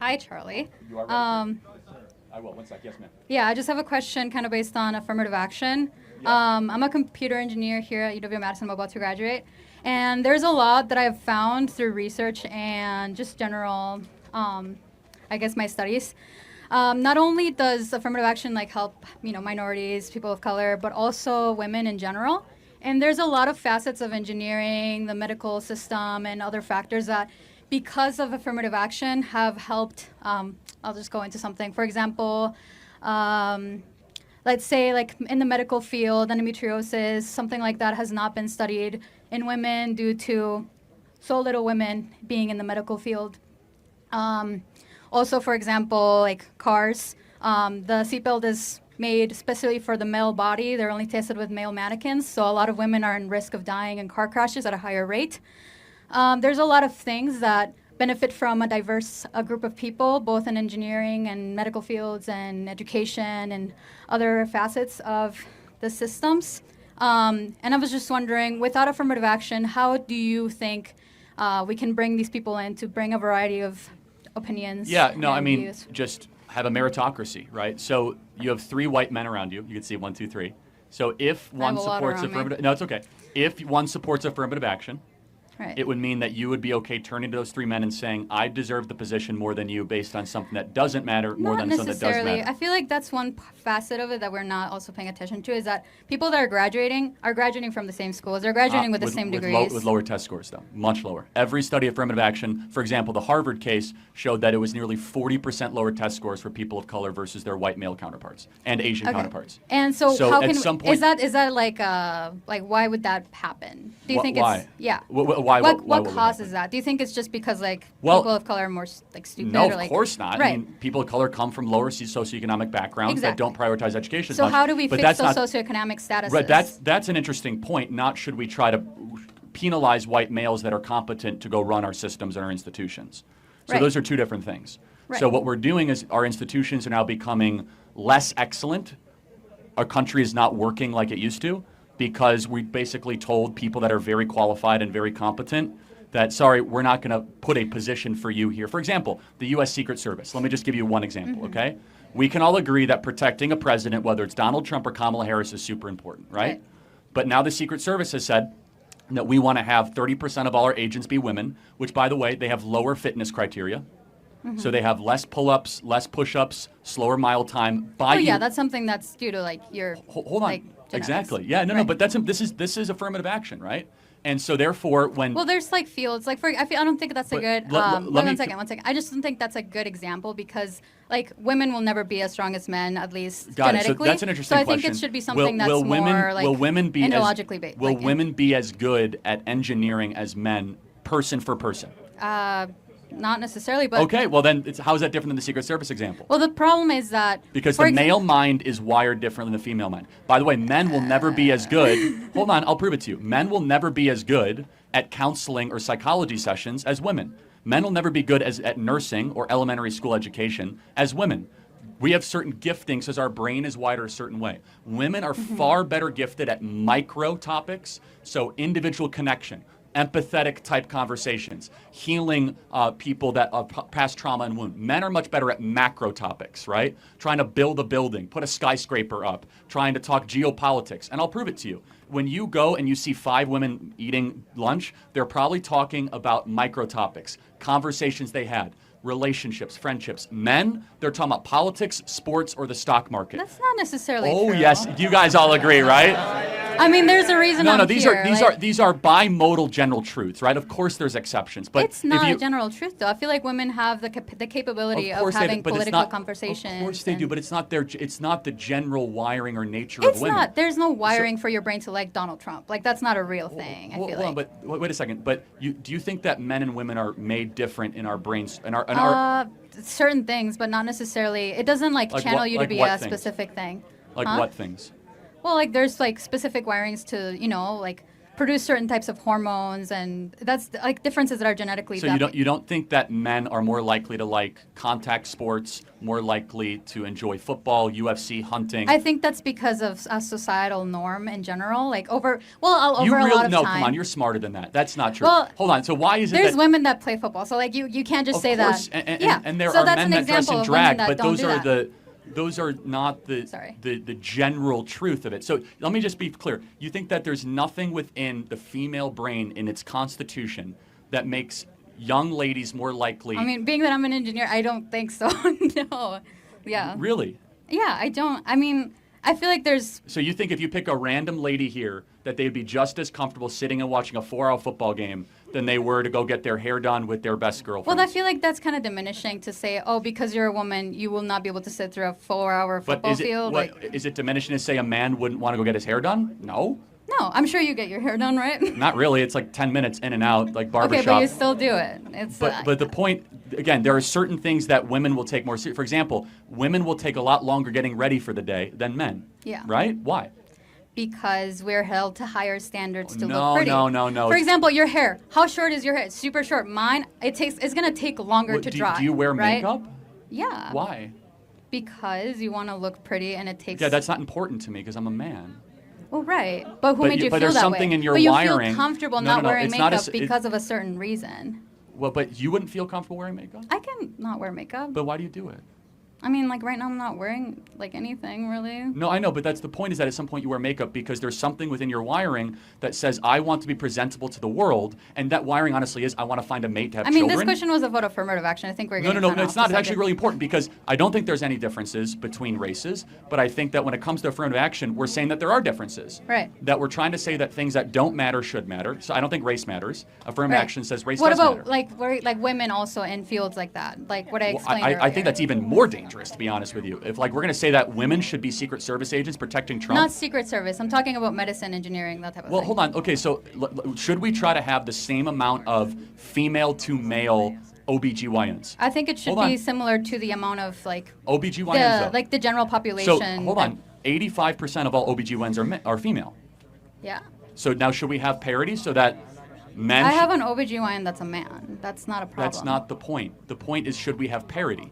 Hi, Charlie. You are ready. I will. One sec. Yes, ma'am. Yeah, I just have a question kind of based on affirmative action. Yeah. I'm a computer engineer here at UW-Madison. I'm about to graduate. And there's a lot that I've found through research and just general, um, I guess, my studies. Not only does affirmative action like help, minorities, people of color, but also women in general. And there's a lot of facets of engineering, the medical system, and other factors that, because of affirmative action, have helped. I'll just go into something. For example, um, let's say like in the medical field, endometriosis, something like that has not been studied in women due to so little women being in the medical field. Um, Also, for example, like cars, the seatbelt is made specifically for the male body. They're only tested with male mannequins, so a lot of women are in risk of dying in car crashes at a higher rate. There's a lot of things that benefit from a diverse group of people, both in engineering and medical fields and education and other facets of the systems. And I was just wondering, without affirmative action, how do you think we can bring these people in to bring a variety of opinions Yeah. No. I and mean, views? just have a meritocracy, right? So you have three white men around you. You can see one, two, three. So if I have one a lot supports around me. affirmative, no, it's okay. If one supports affirmative action, Right. it would mean that you would be okay turning to those three men and saying, "I deserve the position more than you, based on something that doesn't matter more Not than something that does necessarily. matter." I feel like that's one facet of it that we're not also paying attention to is that people that are graduating from the same schools. They're graduating with the same degrees. With lower test scores, though, much lower. Every study of affirmative action, for example, the Harvard case showed that it was nearly 40% lower test scores for people of color versus their white male counterparts and Asian Okay. counterparts. And so, So how at can some point- is that like why would that happen? Do you think Why? it's yeah? Why? What would it causes happen? that? Do you think it's just because like Well, people of color are more like stupid? No, or, of like, course not. Right. I mean, people of color come from lower socioeconomic backgrounds that Exactly. don't prioritize education as So much. how do we but fix that's those not, socioeconomic statuses? Right, that's an interesting point. Not should we try to penalize white males that are competent to go run our systems and our institutions. So Right. those are two different things. Right. So what we're doing is our institutions are now becoming less excellent. Our country is not working like it used to because we basically told people that are very qualified and very competent that, sorry, we're not going to put a position for you here. For example, the U.S. Secret Service. Let me just give you one example, okay? We can all agree that protecting a president, whether it's Donald Trump or Kamala Harris, is super important, right? Right. But now the Secret Service has said that we want to have 30% of all our agents be women, which, by the way, they have lower fitness criteria. So they have less pull-ups, less push-ups, slower mile time. Oh yeah, that's something that's due to like your Hold on. like, genetics. Exactly. Yeah. No. Right. But this is affirmative action, right? And so therefore, when Well, there's like fields like I don't think that's a But good. let Wait, me- one second. I just don't think that's a good example because like women will never be as strong as men, at least Got it. So genetically. that's an interesting So I think question. it should be something that's more like will women be endologically based. will like, women be as good at engineering as men, person for person? Not necessarily, but Okay. Well, then how is that different than the Secret Service example? well, the problem is that Because for the male mind is wired different than the female mind. By the way, men will never be as good. Hold on, I'll prove it to you. Men will never be as good at counseling or psychology sessions as women. Men will never be good at nursing or elementary school education as women. We have certain giftings as our brain is wired a certain way. Women are far better gifted at micro topics, so individual connection, empathetic type conversations, healing people that past trauma and wound. Men are much better at macro topics, right? Trying to build a building, put a skyscraper up, trying to talk geopolitics. And I'll prove it to you. When you go and you see 5 women eating lunch, they're probably talking about micro topics, conversations they had, relationships, friendships. Men, they're talking about politics, sports, or the stock market. that's not necessarily Oh true. yes, you guys all agree, right? I mean, there's a reason. No, I'm no, these here. are these are bimodal general truths, right? Of course, there's exceptions, but It's not if you, a general truth, though. I feel like women have the capability of course they do, having but it's political not- conversations. Of course they do, and- but it's not the general wiring or nature It's of women. not. There's no wiring for your brain to like Donald Trump. Like that's not a real thing. I Hold feel on, like. but wait a second. But do you think that men and women are made different in our brains in our Certain things, but not necessarily. It doesn't like Like channel what- you like to be what a things? specific thing. like Huh? what things? Well, like there's like specific wirings to like produce certain types of hormones, and that's like differences that are genetically. So you don't think that men are more likely to like contact sports, more likely to enjoy football, UFC, hunting? I think that's because of a societal norm in general. Like over a lot of No, time. come on, you're smarter than that. That's not true. Well, hold on. So why is it there's that women that play football, so like you can't just of say course, that. and there so are that's men an that dress example in of women drag, that but don't those do are that. those are not Sorry. the general truth of it. So let me just be clear. You think that there's nothing within the female brain in its constitution that makes young ladies more likely? I mean, being that I'm an engineer, I don't think so. No. Yeah. Really? Yeah, I don't. I mean, I feel like there's. So you think if you pick a random lady here that they'd be just as comfortable sitting and watching a 4-hour football game than they were to go get their hair done with their best girlfriend? Well, I feel like that's kind of diminishing to say, oh, because you're a woman, you will not be able to sit through a 4-hour But football field. is it diminishing to say a man wouldn't want to go get his hair done? No. No, I'm sure you get your hair done, right? Not really. It's like 10 minutes in and out, like barbershop. Okay, but you still do it. It's. But the point, again, there are certain things that women will take more seriously. For example, women will take a lot longer getting ready for the day than men. Yeah. Right? Why? Because we're held to higher standards to No, look pretty. no. For example, your hair. How short is your hair? It's super short. Mine, it's gonna take longer What, to do, dry. do you wear right? makeup? Yeah. Why? Because you want to look pretty, and it takes. Yeah, that's not important to me because I'm a man. Well, right. But who made you but feel there's that something way? in your but you wiring. feel comfortable No, not no, wearing it's not makeup a, because of a certain reason. Well, but you wouldn't feel comfortable wearing makeup? I can not wear makeup. But why do you do it? I mean, like right now I'm not wearing like anything really. No, I know, but that's the point, is that at some point you wear makeup because there's something within your wiring that says, I want to be presentable to the world, and that wiring honestly is, I want to find a mate to have I mean, children. this question was about affirmative action. I think we're No, getting it's not. It's actually really. really important because I don't think there's any differences between races, but I think that when it comes to affirmative action, we're saying that there are differences. Right. That we're trying to say that things that don't matter should matter. So I don't think race matters. Affirmative Right. action says race What does about matter. like women also in fields like that? Like what I Well, explained I earlier. think that's even more dangerous, to be honest with you. If like we're going to say that women should be Secret Service agents protecting Trump. Not Secret Service. I'm talking about medicine, engineering, that type of Well, thing. hold on. Okay, so should we try to have the same amount of female to male OBGYNs? I think it should Hold on. be similar to the amount of like OBGYNs, though. the general population. So, hold on. 85% of all OBGYNs are female. Yeah. So now should we have parity so that men... I have an OBGYN that's a man. That's not a problem. That's not the point. The point is, should we have parity?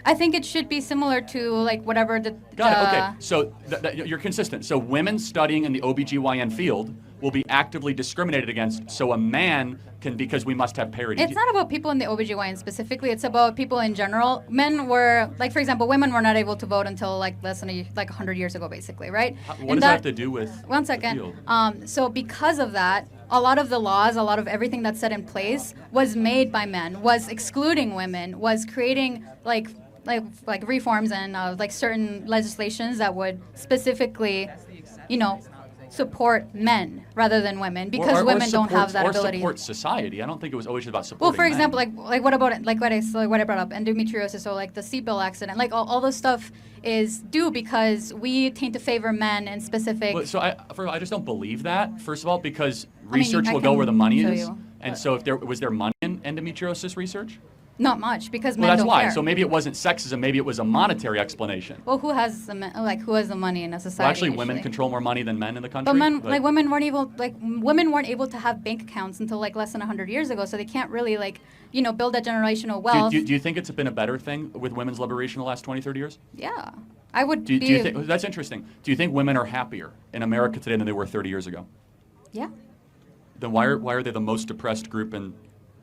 I think it should be similar to like whatever the. Got it. Okay. So you're consistent. So women studying in the OBGYN field will be actively discriminated against. So a man can, because we must have parity. It's not about people in the OBGYN specifically. It's about people in general. Men were, like, for example, women were not able to vote until like less than 100 years ago, basically, right? What does that have to do with One the second. field? So because of that, a lot of the laws, a lot of everything that's set in place was made by men, was excluding women, was creating like reforms and like certain legislations that would specifically, support men rather than women, because Or women don't have that ability. Or support society. I don't think it was always about Well, supporting for example, men. like what about it? Like what I brought up, endometriosis, or like the seatbelt accident, like all those stuff is due because we tend to favor men in specific. Well, so I just don't believe that. First of all, because I mean, research I will go can where the money show is, you, and but- so if there was money in endometriosis research. Not much, because Well, men that's don't why. care. So maybe it wasn't sexism. Maybe it was a monetary explanation. Well, who has the money in a society? Well, actually, women usually? control more money than men in the country. But women weren't able to have bank accounts until like less than 100 years ago, so they can't really build that generational wealth. Do you think it's been a better thing with women's liberation in the last 20, 30 years? Yeah, I would Do be. you think that's interesting? Do you think women are happier in America today than they were 30 years ago? Yeah. Then why are they the most depressed group in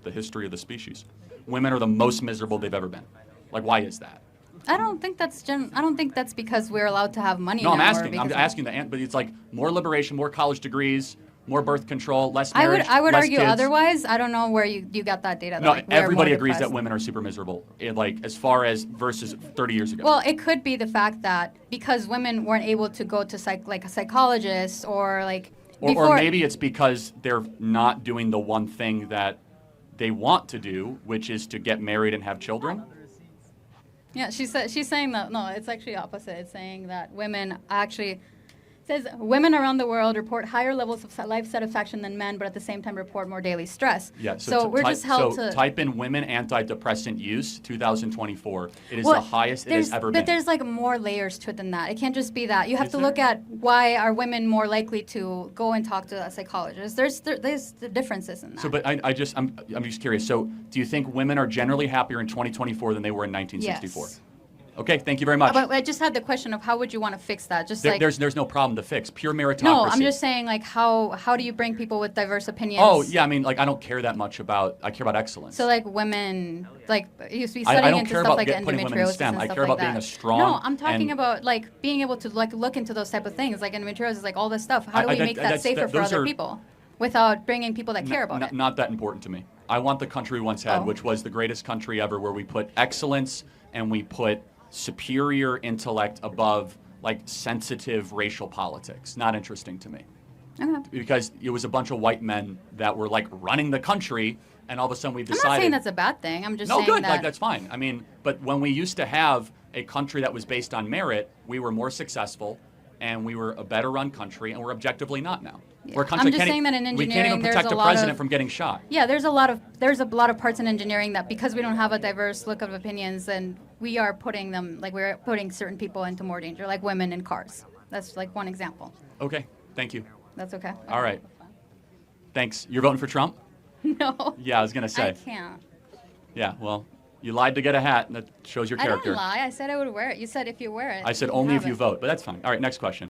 the history of the species? Women are the most miserable they've ever been. Like, why is that? I don't think that's because we're allowed to have money. No, I'm now, or asking. because I'm asking but it's like more liberation, more college degrees, more birth control, less I marriage. would less argue kids. otherwise. I don't know where you got that data. No, that, we're everybody more agrees that depressed. women are super miserable, as far as versus 30 years ago. Well, it could be the fact that because women weren't able to go to a psychologist or like before. Or maybe it's because they're not doing the one thing that they want to do, which is to get married and have children. Yeah, she's saying that. No, it's actually opposite. It's saying that women actually Says women around the world report higher levels of life satisfaction than men, but at the same time report more daily stress. Yeah, So we're just held to type in women antidepressant use 2024. It is the highest it has ever been. But there's like more layers to it than that. It can't just be that. You have Is to there? look at why are women more likely to go and talk to a psychologist. There's the differences in that. So, but I'm just curious. So, do you think women are generally happier in 2024 than they were in 1964? Yes. Okay, thank you very much. But I just had the question of how would you want to fix that? Just There's no problem to fix. Pure meritocracy. no, I'm just saying like how do you bring people with diverse opinions? Oh yeah, I mean like I don't care that much about. I care about excellence. So like women, like you used to be I studying don't into care stuff about like putting women in endometriosis STEM. and I stuff care like about that. being a strong No, I'm talking and- about like being able to like look into those type of things, like endometriosis, like all this stuff. How do we make that that's- safer for those other are- people without bringing people that care about it? Not that important to me. I want the country we once had, Oh. which was the greatest country ever, where we put excellence and we put superior intellect above like sensitive racial politics. Not interesting to me. Okay. Because it was a bunch of white men that were like running the country, and all of a sudden we've I'm decided. not saying that's a bad thing. I'm just no, saying good. that. Like that's fine. I mean, but when we used to have a country that was based on merit, we were more successful, and we were a better run country, and we're objectively not now. Yeah. We're a country I'm just can't saying that in we can't even engineering, there's protect a the lot president of- from getting shot. Yeah, there's a lot of parts in engineering that because we don't have a diverse look of opinions, then we are putting them like we're putting certain people into more danger, like women in cars. That's like one example. Okay, thank you. That's okay. All right. Thanks. You're voting for Trump? No. Yeah, I was gonna say. I can't. Yeah, well, you lied to get a hat, and that shows your I character. didn't lie. I said I would wear it. You said if you wear it. I said you only have if you it. vote, but that's fine. All right, next question.